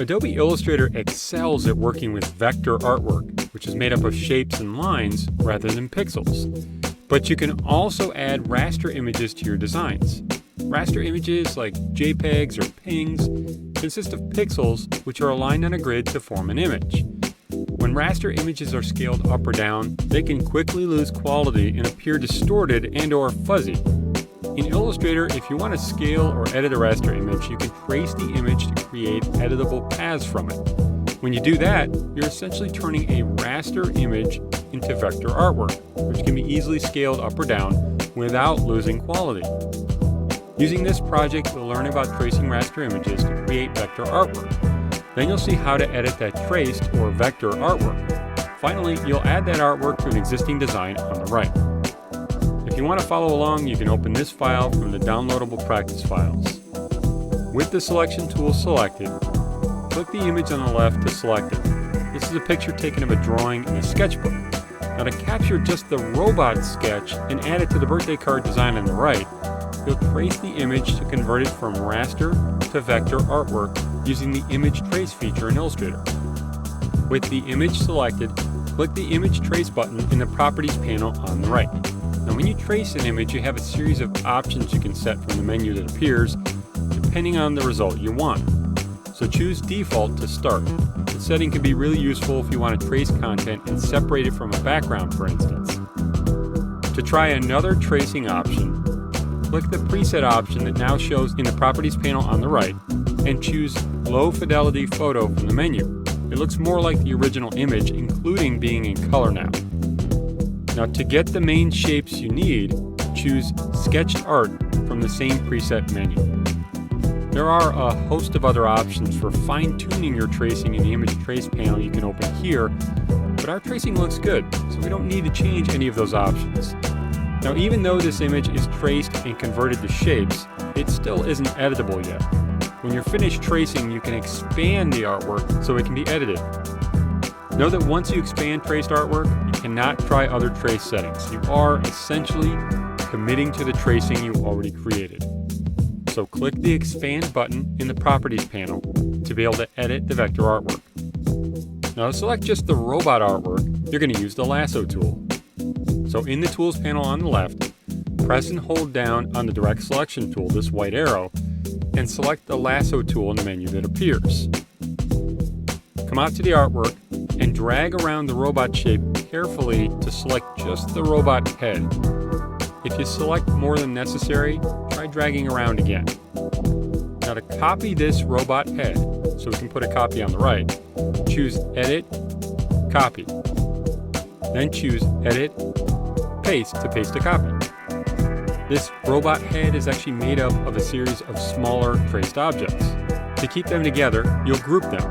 Adobe Illustrator excels at working with vector artwork, which is made up of shapes and lines rather than pixels. But you can also add raster images to your designs. Raster images, like JPEGs or PNGs, consist of pixels which are aligned on a grid to form an image. When raster images are scaled up or down, they can quickly lose quality and appear distorted and/or fuzzy. In Illustrator, if you want to scale or edit a raster image, you can trace the image to create editable paths from it. When you do that, you're essentially turning a raster image into vector artwork, which can be easily scaled up or down without losing quality. Using this project, you'll learn about tracing raster images to create vector artwork. Then you'll see how to edit that traced or vector artwork. Finally, you'll add that artwork to an existing design on the right. If you want to follow along, you can open this file from the downloadable practice files. With the selection tool selected, click the image on the left to select it. This is a picture taken of a drawing in a sketchbook. Now, to capture just the robot sketch and add it to the birthday card design on the right, you'll trace the image to convert it from raster to vector artwork using the Image Trace feature in Illustrator. With the image selected, click the Image Trace button in the Properties panel on the right. Now, when you trace an image, you have a series of options you can set from the menu that appears, depending on the result you want. So choose Default to start. The setting can be really useful if you want to trace content and separate it from a background, for instance. To try another tracing option, click the Preset option that now shows in the Properties panel on the right, and choose Low Fidelity Photo from the menu. It looks more like the original image, including being in color now. Now, to get the main shapes you need, choose Sketched Art from the same preset menu. There are a host of other options for fine-tuning your tracing in the Image Trace panel you can open here, but our tracing looks good, so we don't need to change any of those options. Now, even though this image is traced and converted to shapes, it still isn't editable yet. When you're finished tracing, you can expand the artwork so it can be edited. Know that once you expand traced artwork, you cannot try other trace settings. You are essentially committing to the tracing you already created. So click the Expand button in the Properties panel to be able to edit the vector artwork. Now, to select just the robot artwork, you're going to use the Lasso tool. So in the Tools panel on the left, press and hold down on the Direct Selection tool, this white arrow, and select the Lasso tool in the menu that appears. Come out to the artwork and drag around the robot shape carefully to select just the robot head. If you select more than necessary, try dragging around again. Now, to copy this robot head, so we can put a copy on the right, choose Edit, Copy. Then choose Edit, Paste to paste a copy. This robot head is actually made up of a series of smaller traced objects. To keep them together, you'll group them.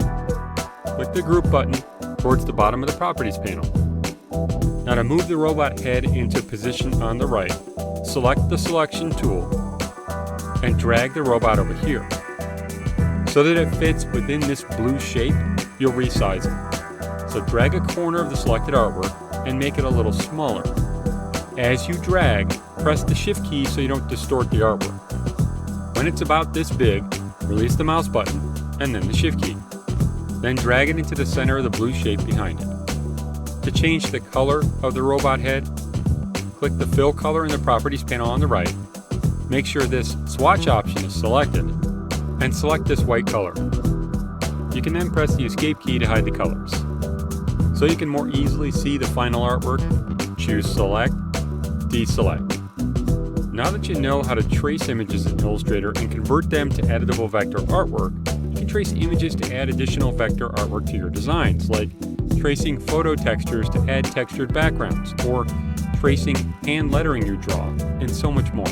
Click the Group button towards the bottom of the Properties panel. Now, to move the robot head into position on the right, select the Selection tool and drag the robot over here. So that it fits within this blue shape, you'll resize it. So drag a corner of the selected artwork and make it a little smaller. As you drag, press the Shift key so you don't distort the artwork. When it's about this big, release the mouse button and then the Shift key. Then drag it into the center of the blue shape behind it. To change the color of the robot head, click the Fill Color in the Properties panel on the right. Make sure this Swatch option is selected, and select this white color. You can then press the Escape key to hide the colors. So you can more easily see the final artwork, choose Select, Deselect. Now that you know how to trace images in Illustrator and convert them to editable vector artwork, you can trace images to add additional vector artwork to your designs, like tracing photo textures to add textured backgrounds, or tracing hand lettering you draw, and so much more.